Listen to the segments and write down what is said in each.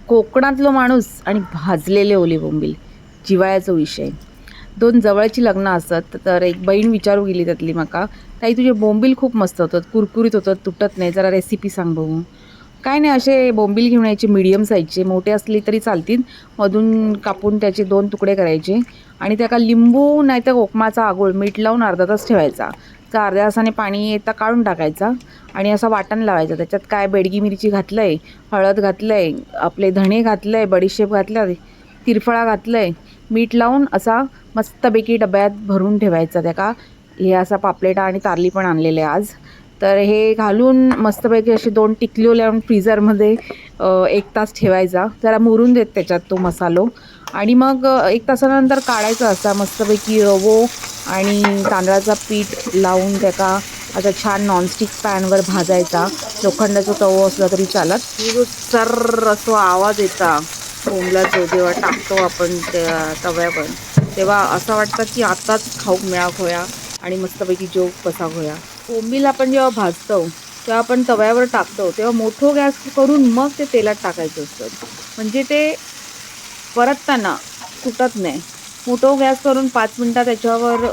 कोकणातलो माणूस आणि भाजलेले ओले बोंबील जिव्हाळ्याचा विषय. दोन जवळची लग्न असत तर एक बहीण विचारू गेली त्यातली माका, ताई तुझे बोंबील खूप मस्त होतात, कुरकुरीत होतात, तुटत नाही, जरा रेसिपी सांग बघू. काय नाही, असे बोंबील घेऊन यायचे मीडियम साईजचे, मोठे असले तरी चालतील. मधून कापून त्याचे दोन तुकडे करायचे आणि त्याका लिंबू नाही तर कोकमाचा आगोळ मीठ लावून अर्धा तास ठेवायचा. तर अर्ध्या तासाने पाणी येता काढून टाकायचा आणि असा वाटण लावायचा. त्याच्यात काय बेडगी मिरची घातलंय, हळद घातलंय, आपले धणे घातलंय, बडीशेप घातलं, तिरफळा घातलंय, मीठ लावून असा मस्तपैकी डब्यात भरून ठेवायचा. त्याका हे असा पापलेटा आणि तारली पण आणलेले आज. तर हे घालून मस्तपैकी असे दोन टिकल्यो लावून फ्रीझरमध्ये 1 तास ठेवायचा. जरा मुरून देत त्याच्यात तो मसालो आणि मग 1 तासानंतर काढायचा. असा मस्तपैकी रवो आणि तांदळाचा पीठ लावून त्याका आता छान नॉनस्टिक पॅनवर भाजायचा. लोखंडाचा तवो असला तरी चालत. जो सर्र असो आवाज येता बोंबलाचं जेव्हा टाकतो आपण त्या तव्यावर, तेव्हा असं वाटतं की आताच खाऊक मिळा होया आणि मस्तपैकी जेव कसा होया. बोंबील आपण जेव्हा भाजतो तेव्हा आपण तव्यावर टाकतो तेव्हा मोठं गॅस करून मग ते तेलात टाकायचं असतं, म्हणजे ते परतताना तुटत नाही. मोठं गॅस करून 5 मिनटं त्याच्यावर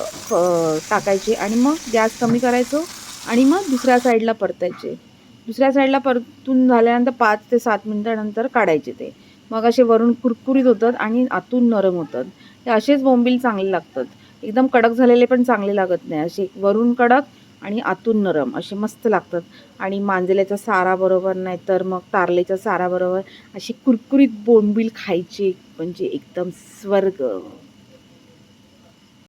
टाकायचे आणि मग गॅस कमी करायचो आणि मग दुसऱ्या साईडला परतायचे. दुसऱ्या साईडला परतून झाल्यानंतर 5 ते 7 मिनटानंतर काढायचे ते. मग असे वरून कुरकुरीत होतात आणि आतून नरम होतात. हे असेच बोंबील चांगले लागतात. एकदम कडक झालेले पण चांगले लागत नाही. असे वरून कडक आणि आतून नरम असे मस्त लागतात. आणि मांजल्याच्या साराबरोबर नाही तर मग तारलेच्या साराबरोबर अशी कुरकुरीत बोंबील खायची म्हणजे एकदम स्वर्ग.